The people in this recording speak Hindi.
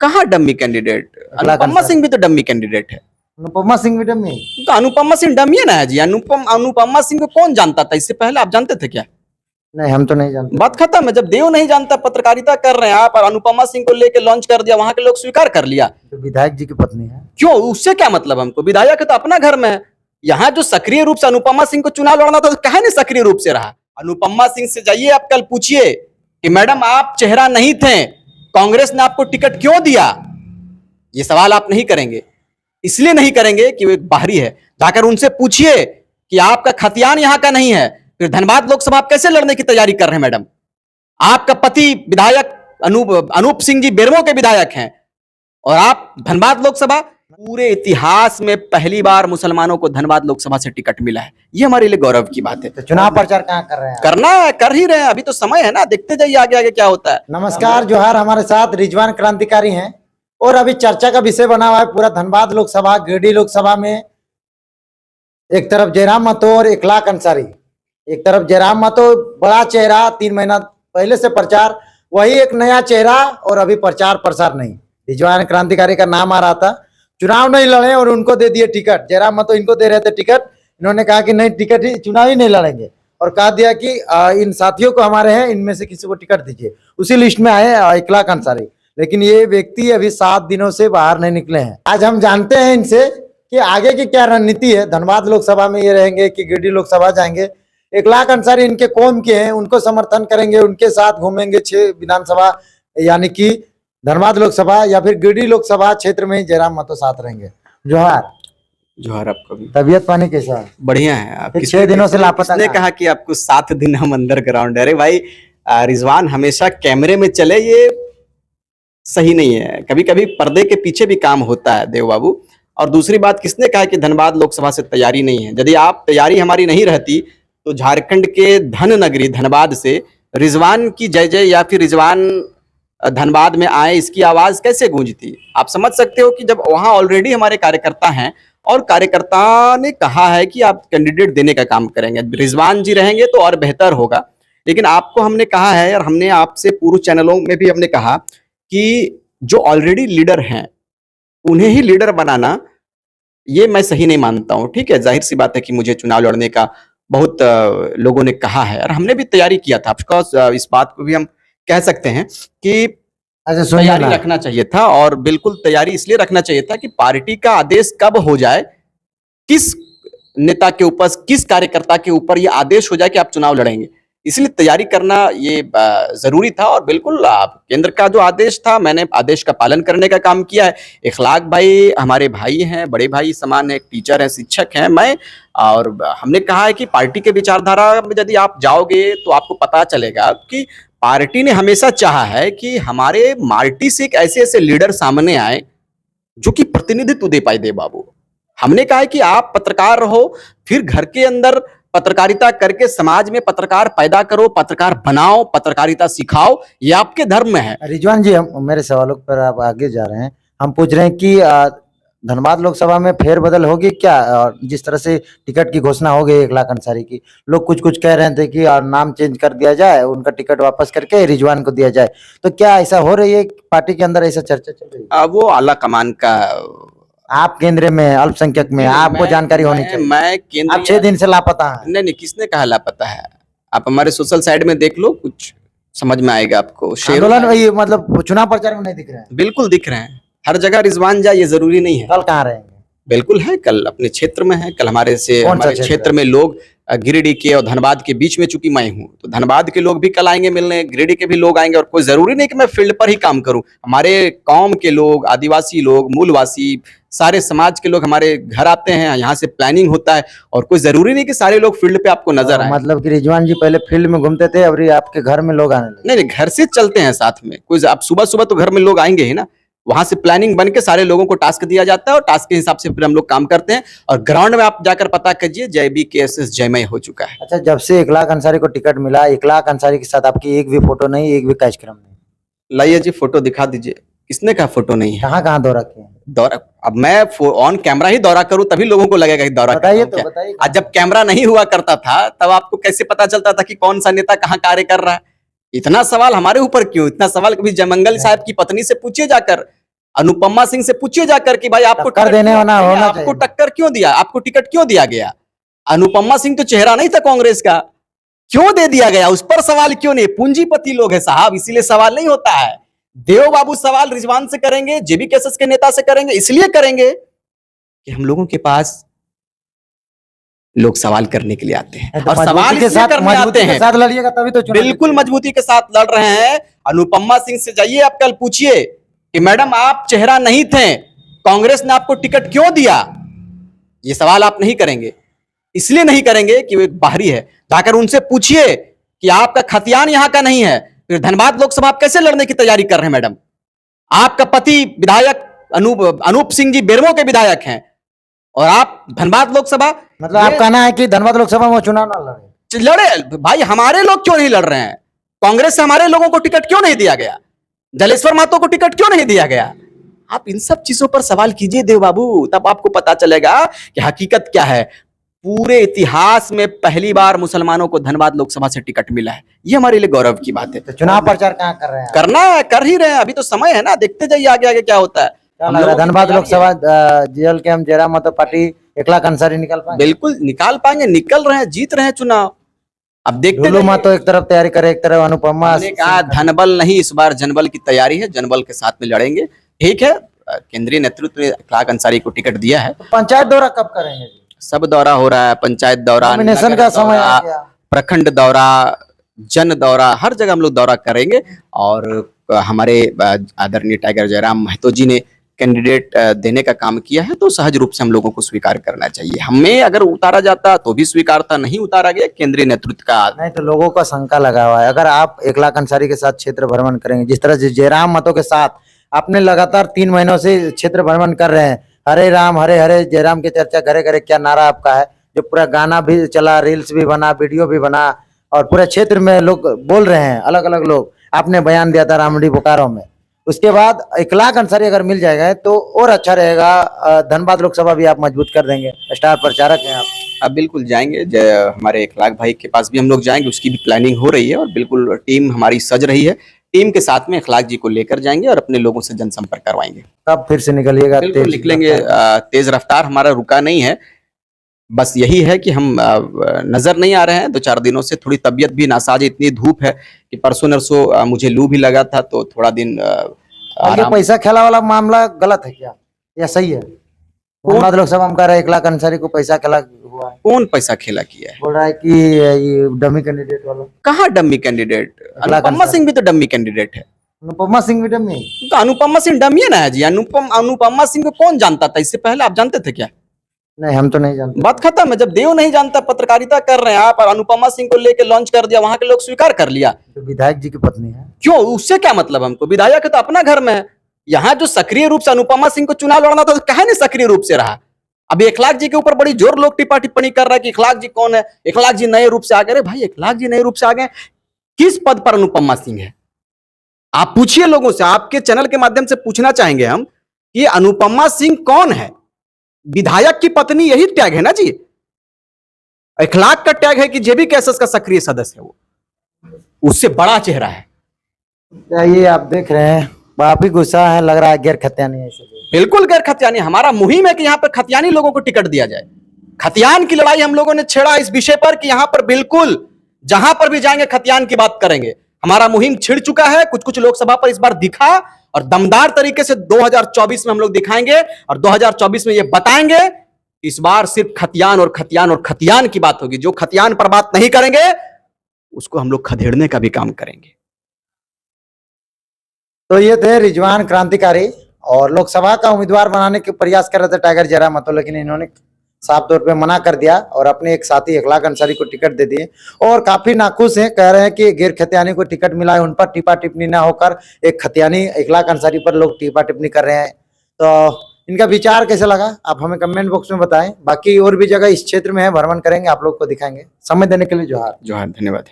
कहाँ डम्मी कैंडिडेट? अनुपमा सिंह भी तो डम्मी कैंडिडेट है। अनुपमा सिंह भी डम्मी? तो अनुपमा सिंह डम्मी है ना जी। अनुपमा सिंह को कौन जानता था इससे पहले? आप जानते थे क्या? नहीं, हम तो नहीं जानते। बात खत्म है। जब देव नहीं जानता, पत्रकारिता कर रहे हैं आप और अनुपमा सिंह को लेके लॉन्च कर दिया, वहां के लोग स्वीकार कर लिया। तो विधायक जी की पत्नी है। क्यों? उससे क्या मतलब हमको? विधायक है तो अपना घर में है। यहाँ जो सक्रिय रूप से अनुपमा सिंह को चुनाव लड़ना था, तो कहे नहीं सक्रिय रूप से रहा? अनुपमा सिंह से जाइए, आप कल पूछिए कि मैडम आप चेहरा नहीं थे, कांग्रेस ने आपको टिकट क्यों दिया? ये सवाल आप नहीं करेंगे। इसलिए नहीं करेंगे कि वो एक बाहरी है। जाकर उनसे पूछिए कि आपका खतियान यहाँ का नहीं है, फिर धनबाद लोकसभा आप कैसे लड़ने की तैयारी कर रहे हैं मैडम? आपका पति विधायक अनूप सिंह जी बेरमो के विधायक हैं और आप धनबाद लोकसभा। पूरे इतिहास में पहली बार मुसलमानों को धनबाद लोकसभा से टिकट मिला है। ये हमारे लिए गौरव की बात है। तो चुनाव प्रचार कहाँ कर रहे हैं? करना है, कर ही रहे हैं। अभी तो समय है ना, देखते जाइए आगे आगे क्या होता है। नमस्कार, जोहार। हमारे साथ रिजवान क्रांतिकारी हैं और अभी चर्चा का विषय बना हुआ है पूरा धनबाद लोकसभा, गिरिडीह लोकसभा में। एक तरफ जयराम महतो और इखलाक अंसारी। एक तरफ जयराम महतो बड़ा चेहरा, 3 महीना पहले से प्रचार, वही एक नया चेहरा और अभी प्रचार प्रसार नहीं। रिजवान क्रांतिकारी का नाम आ रहा था, चुनाव नहीं लड़े और उनको दे दिए टिकट। जयराम महतो इनको दे रहे थे टिकट, इन्होंने कहा कि नहीं टिकट ही, चुनाव ही नहीं लड़ेंगे और कहा दिया कि इन साथियों को हमारे हैं, इनमें से किसी को टिकट दीजिए। उसी लिस्ट में आए इखलाक अंसारी। लेकिन ये व्यक्ति अभी 7 दिनों से बाहर नहीं निकले हैं। आज हम जानते हैं इनसे कि आगे की क्या रणनीति है। धनबाद लोकसभा में ये रहेंगे कि गिरिडीह लोकसभा जाएंगे? इखलाक अंसारी इनके कौम के हैं, उनको समर्थन करेंगे, उनके साथ घूमेंगे 6 विधानसभा, यानी कि धनबाद लोकसभा या फिर गिरिडीह लोकसभा क्षेत्र में जयराम महतो साथ रहेंगे। जोहार। जोहार आपको भी। तबियत पानी कैसा है? बढ़िया है। आप 6 दिनों से लापता? किसने कहा कि आपको 7 दिन हम अंडर ग्राउंड? अरे भाई, रिजवान हमेशा कैमरे में चले, ये सही नहीं है। कभी कभी पर्दे के पीछे भी काम होता है देव बाबू। और दूसरी बात, किसने कहा कि धनबाद लोकसभा से तैयारी नहीं है? यदि आप तैयारी हमारी नहीं रहती तो झारखंड के धन नगरी धनबाद से रिजवान की जय जय या फिर रिजवान धनबाद में आए, इसकी आवाज कैसे गूंजती? आप समझ सकते हो कि जब वहां ऑलरेडी हमारे कार्यकर्ता हैं और कार्यकर्ता ने कहा है कि आप कैंडिडेट देने का काम करेंगे, रिजवान जी रहेंगे तो और बेहतर होगा। लेकिन आपको हमने कहा है और हमने आपसे पूर्व चैनलों में भी हमने कहा कि जो ऑलरेडी लीडर हैं उन्हें ही लीडर बनाना, ये मैं सही नहीं मानता हूं। ठीक है, जाहिर सी बात है कि मुझे चुनाव लड़ने का बहुत लोगों ने कहा है और हमने भी तैयारी किया था। ऑफकोर्स इस बात को भी हम कह सकते हैं कि तैयारी रखना चाहिए था और बिल्कुल तैयारी इसलिए रखना चाहिए था कि पार्टी का आदेश कब हो जाए, किस नेता के ऊपर, किस कार्यकर्ता के ऊपर ये आदेश हो जाए कि आप चुनाव लड़ेंगे, इसलिए तैयारी करना ये जरूरी था। और बिल्कुल केंद्र का जो आदेश था, मैंने आदेश का पालन करने का काम किया है। इखलाक भाई हमारे भाई हैं, बड़े भाई समान है, एक टीचर है, शिक्षक हैं मैं, और हमने कहा है कि पार्टी के विचारधारा में यदि आप जाओगे तो आपको पता चलेगा कि पार्टी ने हमेशा चाहा है कि हमारे मार्टी से एक ऐसे ऐसे लीडर सामने आए जो कि प्रतिनिधित्व दे पाए। दे बाबू, हमने कहा है कि आप पत्रकार रहो, फिर घर के अंदर पत्रकारिता करके समाज में पत्रकार पैदा करो, पत्रकार बनाओ, पत्रकारिता सिखाओ, ये आपके धर्म में है। रिजवान जी, हम मेरे सवालों पर आप आगे जा रहे हैं। हम पूछ रहे हैं कि धनबाद लोकसभा में फेरबदल होगी क्या? जिस तरह से टिकट की घोषणा हो गई इखलाक अंसारी की, लोग कुछ कह रहे थे कि नाम चेंज कर दिया जाए, उनका टिकट वापस करके रिजवान को दिया जाए, तो क्या ऐसा हो रही है? पार्टी के अंदर ऐसा चर्चा चल रही है? वो आला कमान का, आप केंद्र में अल्पसंख्यक में, आपको जानकारी होनी चाहिए। मैं केंद्र, आप 6 दिन से लापता हैं। नहीं, किसने कहा लापता है? आप हमारे सोशल साइड में देख लो, कुछ समझ में आएगा आपको। आंदोलन मतलब चुनाव प्रचार में नहीं दिख रहे हैं? बिल्कुल दिख रहे हैं, हर जगह रिजवान जाए ये जरूरी नहीं है। कल कहाँ रहेंगे? बिल्कुल है, कल अपने क्षेत्र में है। कल हमारे क्षेत्र में लोग, गिरिडीह के और धनबाद के बीच में, चूंकि मैं हूं तो धनबाद के लोग भी कल आएंगे मिलने, गिरिडीह के भी लोग आएंगे। और कोई जरूरी नहीं कि मैं फील्ड पर ही काम करूं। हमारे कौम के लोग, आदिवासी लोग, मूलवासी, सारे समाज के लोग हमारे घर आते हैं, यहाँ से प्लानिंग होता है और कोई जरूरी नहीं कि सारे लोग फील्ड पे आपको नजर आए। मतलब कि रिजवान जी पहले फील्ड में घूमते थे, अभी आपके घर में लोग आने लगे? नहीं, घर से चलते हैं साथ में। कोई आप सुबह सुबह तो घर में लोग आएंगे ही ना, वहां से प्लानिंग बन के सारे लोगों को टास्क दिया जाता है और टास्क के हिसाब से फिर हम लोग काम करते हैं। और ग्राउंड में आप जाकर पता कीजिए, जय बी के एस एस जयमय हो चुका है। अच्छा, जब से इखलाक अंसारी को टिकट मिला, इखलाक अंसारी के साथ आपकी एक भी फोटो नहीं, एक भी कार्यक्रम नहीं? लाइए जी, फोटो दिखा दीजिए। किसने कहा फोटो नहीं है? कहाँ कहाँ दौरा किया? दौरा, अब मैं ऑन कैमरा ही दौरा करूं तभी लोगों को लगेगा कि दौरा। बताइए तो, बताइए। आज जब कैमरा नहीं हुआ करता था तब आपको कैसे पता चलता था कि कौन सा नेता कहाँ कार्य कर रहा है? इतना सवाल हमारे ऊपर क्यों? इतना सवाल कभी जयमंगल साहब की पत्नी से पूछिए जाकर अनुपमा सिंह से पूछिए जाकर कि भाई आपको टक्कर टिकट देने क्यों- वाला होना आपको चाहिए। टक्कर क्यों दिया, आपको टिकट क्यों दिया गया? अनुपमा सिंह तो चेहरा नहीं था कांग्रेस का, क्यों दे दिया गया? उस पर सवाल क्यों नहीं? पूंजीपति लोग है साहब, इसीलिए सवाल नहीं होता है। देव बाबू सवाल रिजवान से करेंगे, जेबी कैसेस के नेता से करेंगे, इसलिए करेंगे कि हम लोगों के पास लोग सवाल करने के लिए आते हैं तो और सवाल मजबूती के इसलिए साथ करने आते मजबूती के हैं। साथ लड़िएगा तभी तो चुनाव बिल्कुल जीतेगा। मजबूती के साथ लड़ रहे हैं। अनुपमा सिंह से जाइए, आप कल पूछिए कि मैडम आप चेहरा नहीं थे, कांग्रेस ने आपको टिकट क्यों दिया? ये सवाल आप नहीं करेंगे, इसलिए नहीं करेंगे कि वो एक बाहरी है। जाकर उनसे पूछिए कि आपका खतियान यहां का नहीं है, फिर धनबाद लोकसभा आप कैसे लड़ने की तैयारी कर रहे हैं मैडम? आपका पति विधायक अनूप सिंह जी बेरमो के विधायक हैं और आप धनबाद लोकसभा मतलब आप कहना है कि धनबाद लोकसभा में चुनाव ना लड़े। लड़े। भाई हमारे लोग क्यों नहीं लड़ रहे हैं? कांग्रेस से हमारे लोगों को टिकट क्यों नहीं दिया गया? जलेश्वर महतो को टिकट क्यों नहीं दिया गया? आप इन सब चीजों पर सवाल कीजिए देव बाबू, तब आपको पता चलेगा कि हकीकत क्या है। पूरे इतिहास में पहली बार मुसलमानों को धनबाद लोकसभा से टिकट मिला है, ये हमारे लिए गौरव की बात है। तो चुनाव प्रचार कहाँ कर रहे हैं आप? करना है, कर ही रहे हैं, अभी तो समय है ना, देखते जाइए आगे आगे क्या होता है। क्या हम लग रहा है लोगों की धनबाद तैयारी लोकसभा जेल के हम जयराम महतो पार्टी 1 लाख अंसारी निकल है। पाएंगे? बिल्कुल निकाल पाएंगे, निकल रहे हैं, जीत रहे हैं चुनाव। अब देखते लुलू जाइए। महतो एक तरफ तैयारी करे, एक तरफ अनुपमा हमने कहा धनबल नहीं, इस बार जनबल की तैयारी है, जनबल के साथ में लड़ेंगे। ठीक है, केंद्रीय नेतृत्व ने इखलाक अंसारी को टिकट दिया है। पंचायत दौरा कब करेंगे जी? सब दौरा हो रहा है, पंचायत दौरा, नॉमिनेशन नगर का समय दौरा, आ गया। प्रखंड दौरा, जन दौरा, हर जगह हम लोग दौरा करेंगे। और हमारे आदरणीय टाइगर जयराम महतो जी ने कैंडिडेट देने का काम किया है, तो सहज रूप से हम लोगों को स्वीकार करना चाहिए। हमें अगर उतारा जाता तो भी स्वीकार था, नहीं उतारा गया, केंद्रीय नेतृत्व का। नहीं तो लोगों का शंका लगा हुआ है, अगर आप 1 लाख अंसारी के साथ क्षेत्र भ्रमण करेंगे, जिस तरह से जयराम महतो के साथ आपने लगातार 3 महीनों से क्षेत्र भ्रमण कर रहे हैं, हरे राम हरे हरे जयराम की चर्चा, घरे घरे क्या नारा आपका है, जो पूरा गाना भी चला, रील्स भी बना, वीडियो भी बना और पूरे क्षेत्र में लोग बोल रहे हैं, अलग अलग लोग। आपने बयान दिया था रामडी बोकारो में, उसके बाद 1 लाख अंसारी अगर मिल जाएगा तो और अच्छा रहेगा। धनबाद लोकसभा भी आप मजबूत कर देंगे, स्टार प्रचारक हैं आप। अब बिल्कुल जाएंगे, हमारे इखलाक भाई के पास भी हम लोग जाएंगे, उसकी भी प्लानिंग हो रही है और बिल्कुल टीम हमारी सज रही है। टीम के साथ में इखलाक जी को लेकर जाएंगे और अपने लोगों से जनसंपर्क करवाएंगे। कब फिर से निकलिएगा? बिल्कुल तेज निकलेंगे, रफ्तार। तेज रफ्तार हमारा रुका नहीं है। बस यही है कि हम नजर नहीं आ रहे हैं 2-4 दिनों से, थोड़ी तबीयत भी नासाज है, इतनी धूप है कि परसों नरसों मुझे लू भी लगा था, तो थोड़ा दिन और ये आराम। पैसा खेला वाला मामला गलत है क्या या सही है? धनबाद लोकसभा में कह रहा है 1 लाख अंसारी को पैसा खेला हुआ है, कौन पैसा खेला किया है? बोल रहा है कि ये डमी कैंडिडेट वाला। कहाँ डम्मी कैंडिडेट? इखलाक अनुपमा अंसारी। सिंह भी तो डम्मी कैंडिडेट है। अनुपमा सिंह भी डमी? तो अनुपमा सिंह डमी है ना जी। अनुपमा सिंह को कौन जानता था इससे पहले? आप जानते थे क्या? नहीं, हम तो नहीं जानते। बात खत्म है। जब देव नहीं जानता, पत्रकारिता कर रहे हैं आप और अनुपमा सिंह को लेके लॉन्च कर दिया, वहां के लोग स्वीकार कर लिया। तो विधायक जी की पत्नी है। क्यों? उससे क्या मतलब? हमको विधायक है तो अपना घर में है। यहाँ जो सक्रिय रूप से अनुपमा सिंह को चुनाव लड़ना था, तो कहे नहीं सक्रिय रूप से रहा। अभी इखलाक जी के ऊपर बड़ी जोर लोग टिप्पा टिप्पणी कर रहा है कि इखलाक जी कौन है, इखलाक जी नए रूप से आ गए। अरे भाई, इखलाक जी नए रूप से आ गए, किस पद पर अनुपमा सिंह है? आप पूछिए लोगों से, आपके चैनल के माध्यम से पूछना चाहेंगे हम कि अनुपमा सिंह कौन है? विधायक की पत्नी, यही टैग है ना जी। इखलाक का टैग है कि जेबी कैसेस का सक्रिय सदस्य है, वो उससे बड़ा चेहरा है। क्या ये आप देख रहे हैं, काफी गुस्सा है, लग रहा है गैर खतियानी है इसलिए। बिल्कुल गैर खतियानी। हमारा मुहिम है कि यहाँ पर खतियानी लोगों को टिकट दिया जाए। खतियान की लड़ाई हम लोगों ने छेड़ा इस विषय पर कि यहाँ पर बिल्कुल जहां पर भी जाएंगे खतियान की बात करेंगे। हमारा मुहिम छिड़ चुका है, कुछ कुछ लोकसभा पर इस बार दिखा और दमदार तरीके से 2024 में हम लोग दिखाएंगे और 2024 में ये बताएंगे इस बार सिर्फ खतियान और खतियान और खतियान की बात होगी। जो खतियान पर बात नहीं करेंगे उसको हम लोग खदेड़ने का भी काम करेंगे। तो ये थे रिजवान क्रांतिकारी और लोकसभा का उम्मीदवार बनाने के प्रयास कर रहे थे टाइगर जयराम महतो, लेकिन इन्होंने साफ तौर पे मना कर दिया और अपने एक साथी इखलाक अंसारी को टिकट दे दिए और काफी नाखुश हैं। कह रहे हैं कि गैर खतियानी को टिकट मिला है, उन पर टिप्पा टिप्पणी ना होकर एक खतियानी इखलाक अंसारी पर लोग टिप्पा टिप्पणी कर रहे हैं। तो इनका विचार कैसे लगा आप हमें कमेंट बॉक्स में बताएं। बाकी और भी जगह इस क्षेत्र में है, भ्रमण करेंगे, आप लोग को दिखाएंगे। समय देने के लिए जोहार। जोहार, धन्यवाद।